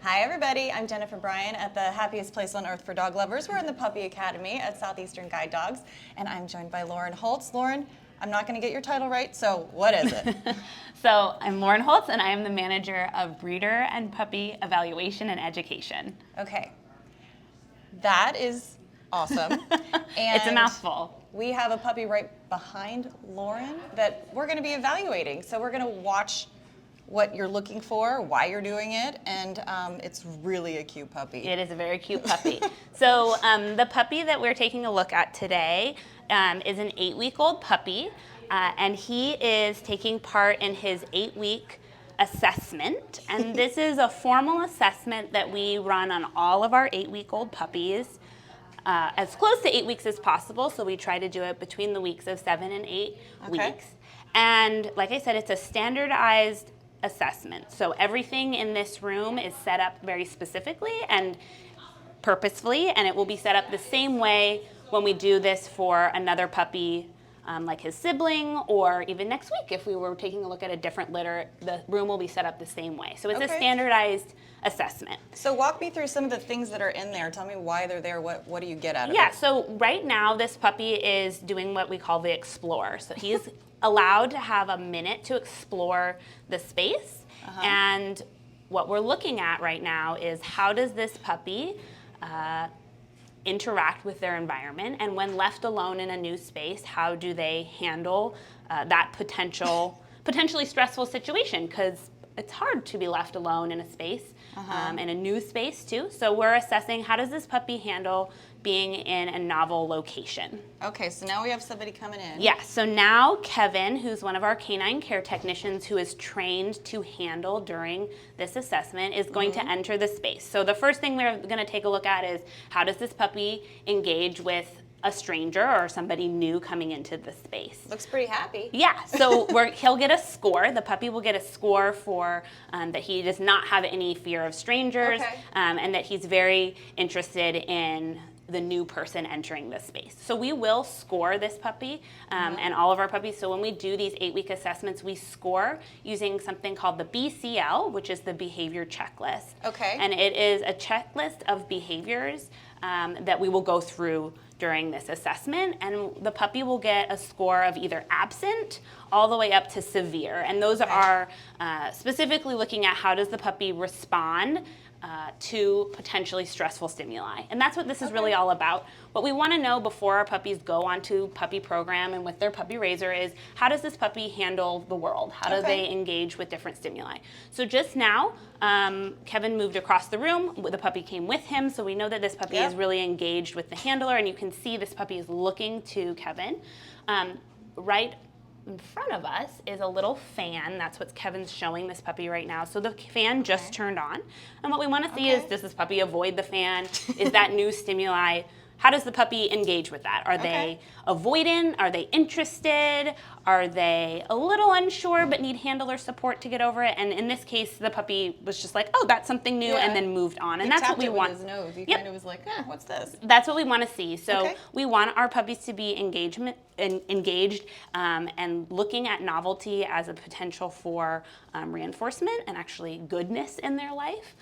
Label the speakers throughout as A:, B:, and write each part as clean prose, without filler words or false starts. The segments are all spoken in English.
A: Hi everybody, I'm Jennifer Bryan at the happiest place on earth for dog lovers. We're in the Puppy Academy at Southeastern Guide Dogs, and I'm joined by Lauren Holtz. Lauren, I'm not going to get your title right, so what is it?
B: So I'm Lauren Holtz, and I am the manager of breeder and puppy evaluation and education.
A: Okay, that is awesome.
B: It's a mouthful.
A: We have a puppy right behind Lauren that we're going to be evaluating. So we're going to watch what you're looking for, why you're doing it, and it's really a cute puppy.
B: It is a very cute puppy. So the puppy that we're taking a look at today is an 8-week-old puppy, and he is taking part in his 8-week assessment. And this is a formal assessment that we run on all of our 8-week-old puppies. As close to 8 weeks as possible, so we try to do it between the weeks of 7 and 8 weeks. And like I said, it's a standardized assessment. So everything in this room is set up very specifically and purposefully, and it will be set up the same way when we do this for another puppy, like his sibling, or even next week if we were taking a look at a different litter, the room will be set up the same way. So it's a standardized assessment.
A: So walk me through some of the things that are in there. Tell me why they're there. What do you get out of it?
B: Yeah, so right now this puppy is doing what we call the explore. So he's allowed to have a minute to explore the space. And what we're looking at right now is how does this puppy interact with their environment, and when left alone in a new space, how do they handle that potentially stressful situation, because it's hard to be left alone in a space, in a new space too. So we're assessing how does this puppy handle being in a novel location.
A: Okay, so now we have somebody coming in.
B: Yeah, so now Kevin, who's one of our canine care technicians who is trained to handle during this assessment, is going to enter the space. So the first thing we're going to take a look at is how does this puppy engage with a stranger or somebody new coming into the space.
A: Looks pretty happy.
B: Yeah, so he'll get a score. The puppy will get a score for that he does not have any fear of strangers, and that he's very interested in the new person entering the space. So we will score this puppy and all of our puppies. So when we do these 8-week assessments, we score using something called the BCL, which is the behavior checklist. And it is a checklist of behaviors that we will go through during this assessment, and the puppy will get a score of either absent all the way up to severe. And those are specifically looking at how does the puppy respond to potentially stressful stimuli. And that's what this is really all about. What we want to know before our puppies go onto puppy program and with their puppy raiser is how does this puppy handle the world? How do they engage with different stimuli? So just now, Kevin moved across the room. The puppy came with him, so we know that this puppy is really engaged with the handler, and you can see this puppy is looking to Kevin. Right in front of us is a little fan. That's what Kevin's showing this puppy right now. So the fan just turned on. And what we want to see is, does this puppy avoid the fan? Is that new stimuli? How does the puppy engage with that? Are they avoidant? Are they interested? Are they a little unsure but need handler support to get over it? And in this case, the puppy was just like, oh, that's something new, and then moved on. And that's what we want.
A: With his nose. He kind of was like, what's this?
B: That's what we want to see. So we want our puppies to be engaged and looking at novelty as a potential for reinforcement and actually goodness in their life.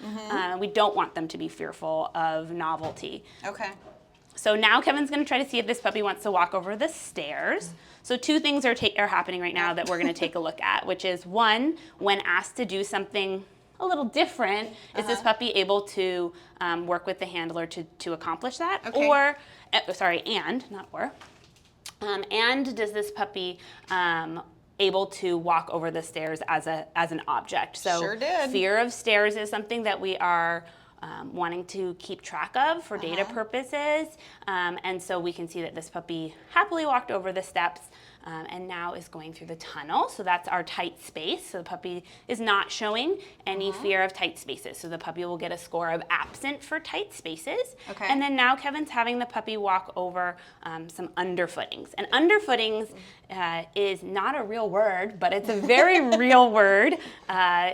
B: We don't want them to be fearful of novelty. So now Kevin's going to try to see if this puppy wants to walk over the stairs. So two things are happening right now that we're going to take a look at, which is one, when asked to do something a little different, is this puppy able to work with the handler to accomplish that? Or, not or. And does this puppy able to walk over the stairs as an object? So fear of stairs is something that we are wanting to keep track of for data purposes. And so we can see that this puppy happily walked over the steps and now is going through the tunnel. So that's our tight space. So the puppy is not showing any fear of tight spaces. So the puppy will get a score of absent for tight spaces. And then now Kevin's having the puppy walk over some underfootings. And underfootings is not a real word, but it's a very real word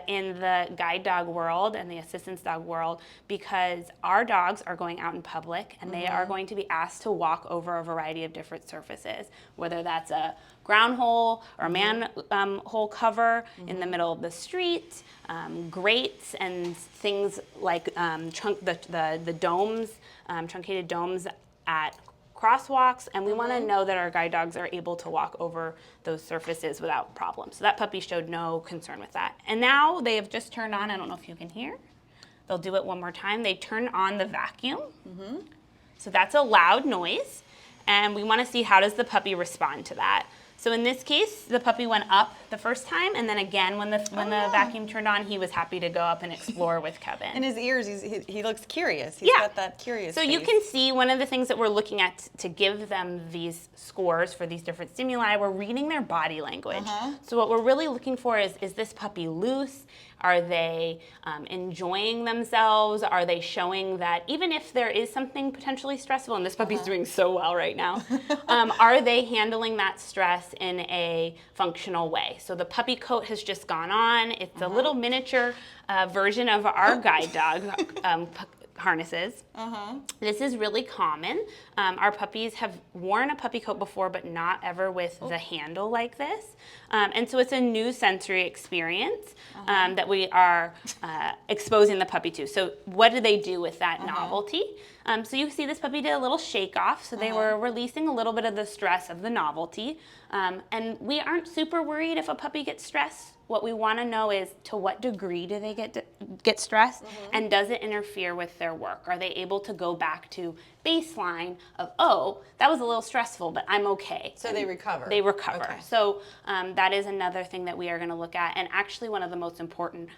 B: in the guide dog world and the assistance dog world, because our dogs are going out in public and they are going to be asked to walk over a variety of different surfaces, whether that's a ground hole or a manhole cover in the middle of the street, grates and things like the domes, truncated domes at crosswalks, and we want to know that our guide dogs are able to walk over those surfaces without problem. So that puppy showed no concern with that. And now they have just turned on, I don't know if you can hear, they'll do it one more time. They turn on the vacuum. So that's a loud noise, and we want to see how does the puppy respond to that. So in this case, the puppy went up the first time, and then again when the vacuum turned on, he was happy to go up and explore with Kevin.
A: And his ears, he looks curious. He's got that curious face.
B: You can see one of the things that we're looking at to give them these scores for these different stimuli, we're reading their body language. So what we're really looking for is this puppy loose? Are they enjoying themselves? Are they showing that even if there is something potentially stressful, and this puppy's doing so well right now, are they handling that stress in a functional way? So the puppy coat has just gone on. It's a little miniature version of our guide dog harnesses. This is really common. Our puppies have worn a puppy coat before, but not ever with the handle like this. And so it's a new sensory experience that we are exposing the puppy to. So what do they do with that novelty? So you see this puppy did a little shake off, so they were releasing a little bit of the stress of the novelty. And we aren't super worried if a puppy gets stressed. What we want to know is to what degree do they get stressed, and does it interfere with their work? Are they able to go back to baseline of, oh, that was a little stressful, but I'm okay.
A: So they recover.
B: They recover.
A: Okay.
B: So that is another thing that we are going to look at, and actually one of the most important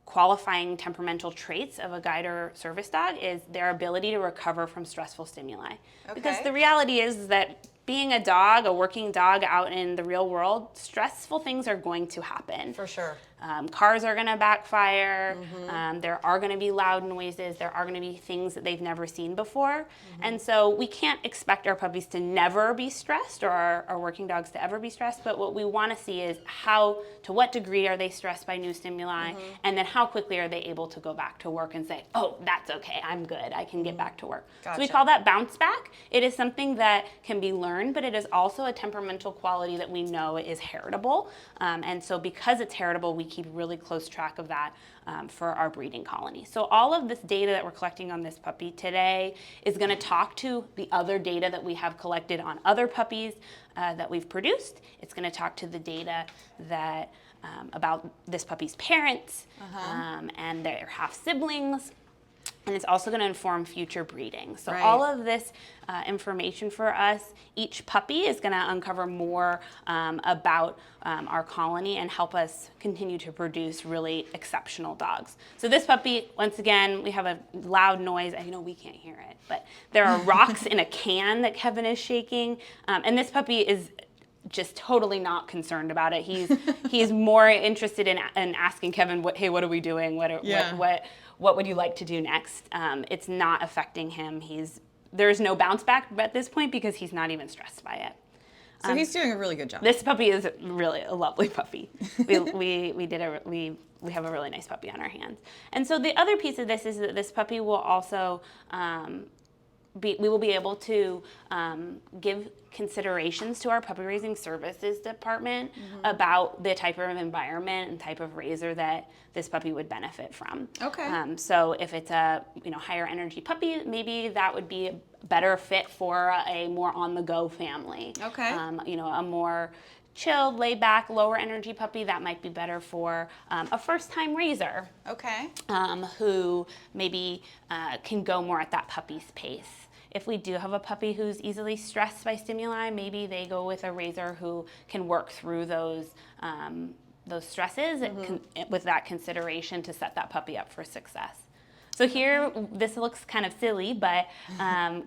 B: qualifying temperamental traits of a guide or service dog is their ability to recover from stressful stimuli. Because the reality is that being a dog, a working dog out in the real world, stressful things are going to happen.
A: For sure.
B: Cars are going to backfire. There are going to be loud noises. There are going to be things that they've never seen before. And so we can't expect our puppies to never be stressed, or our working dogs to ever be stressed. But what we want to see is to what degree are they stressed by new stimuli, and then how quickly are they able to go back to work and say, oh, that's okay, I'm good, I can get back to work.
A: Gotcha.
B: So we call that bounce back. It is something that can be learned, but it is also a temperamental quality that we know is heritable. And so because it's heritable, we keep really close track of that for our breeding colony. So all of this data that we're collecting on this puppy today is going to talk to the other data that we have collected on other puppies that we've produced. It's going to talk to the data that about this puppy's parents and their half-siblings. And it's also going to inform future breeding. So all of this information for us, each puppy is going to uncover more about our colony and help us continue to produce really exceptional dogs. So this puppy, once again, we have a loud noise. I know we can't hear it, but there are rocks in a can that Kevin is shaking. And this puppy is just totally not concerned about it. He's more interested in asking Kevin, hey, what are we doing? What would you like to do next? It's not affecting him. There's no bounce back at this point because he's not even stressed by it.
A: So he's doing a really good job.
B: This puppy is really a lovely puppy. We have a really nice puppy on our hands. And so the other piece of this is that this puppy will also we will be able to give considerations to our puppy raising services department about the type of environment and type of raiser that this puppy would benefit from.
A: Okay.
B: So if it's a higher energy puppy, maybe that would be a better fit for a more on the go family.
A: Okay.
B: A more chilled, laid back, lower energy puppy, that might be better for a first time raiser.
A: Okay.
B: Who maybe can go more at that puppy's pace. If we do have a puppy who's easily stressed by stimuli, maybe they go with a raiser who can work through those stresses with that consideration to set that puppy up for success. So here, this looks kind of silly, but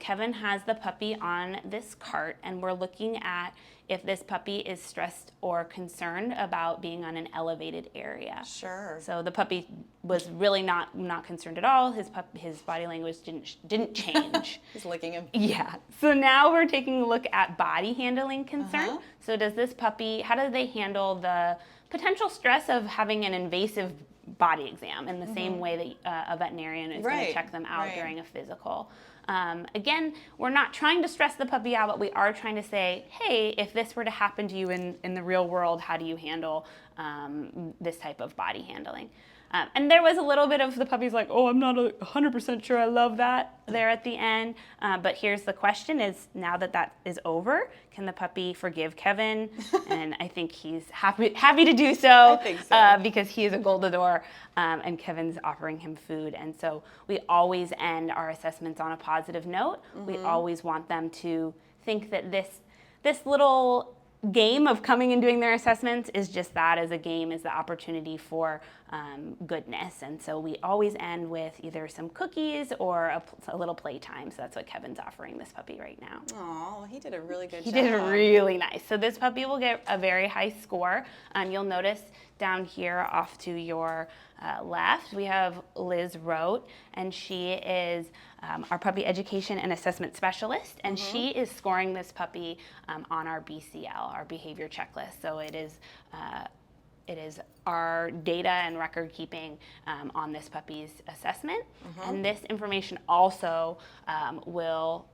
B: Kevin has the puppy on this cart, and we're looking at if this puppy is stressed or concerned about being on an elevated area.
A: Sure.
B: So the puppy was really not concerned at all. His body language didn't change.
A: He's licking him.
B: Yeah. So now we're taking a look at body handling concern. So does this puppy, how do they handle the potential stress of having an invasive body exam in the same way that a veterinarian is going to check them out during a physical? Again, we're not trying to stress the puppy out, but we are trying to say, hey, if this were to happen to you in the real world, how do you handle this type of body handling? And there was a little bit of the puppy's like, oh, I'm not 100% sure I love that there at the end. But here's the question is, now that that is over, can the puppy forgive Kevin? And I think he's happy to do so,
A: I think so.
B: because he is a Goldador and Kevin's offering him food. And so we always end our assessments on a positive note. We always want them to think that this little game of coming and doing their assessments is just that, as a game, is the opportunity for goodness. And so we always end with either some cookies or a little playtime. So that's what Kevin's offering this puppy right now.
A: Oh, he did a really good job.
B: He did really nice. So this puppy will get a very high score. You'll notice down here off to your left, we have Liz Rote, and she is our puppy education and assessment specialist, and she is scoring this puppy on our BCL, our behavior checklist. So it is our data and record keeping on this puppy's assessment. And this information also will,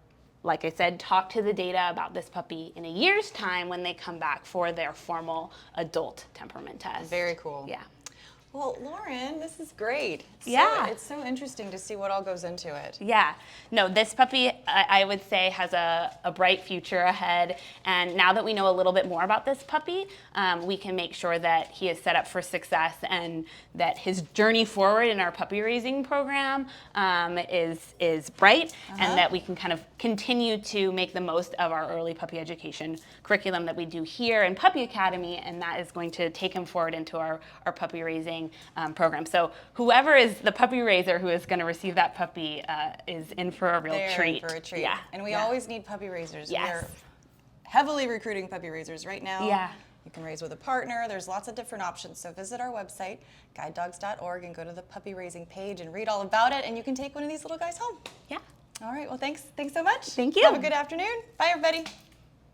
B: like I said, talk to the data about this puppy in a year's time when they come back for their formal adult temperament test.
A: Very cool.
B: Yeah.
A: Well, Lauren, this is great.
B: Yeah.
A: It's so interesting to see what all goes into it.
B: Yeah. No, this puppy, I would say, has a bright future ahead. And now that we know a little bit more about this puppy, we can make sure that he is set up for success and that his journey forward in our puppy raising program is bright, and that we can kind of continue to make the most of our early puppy education curriculum that we do here in Puppy Academy, and that is going to take him forward into our puppy raising program. So whoever is the puppy raiser who is going to receive that puppy is in for a real treat.
A: In for a treat.
B: Yeah.
A: And we always need puppy raisers.
B: Yes.
A: We're heavily recruiting puppy raisers right now.
B: Yeah.
A: You can raise with a partner. There's lots of different options. So visit our website, guidedogs.org, and go to the puppy raising page and read all about it, and you can take one of these little guys home.
B: Yeah.
A: All right. Well, thanks so much.
B: Thank you.
A: Have a good afternoon. Bye, everybody.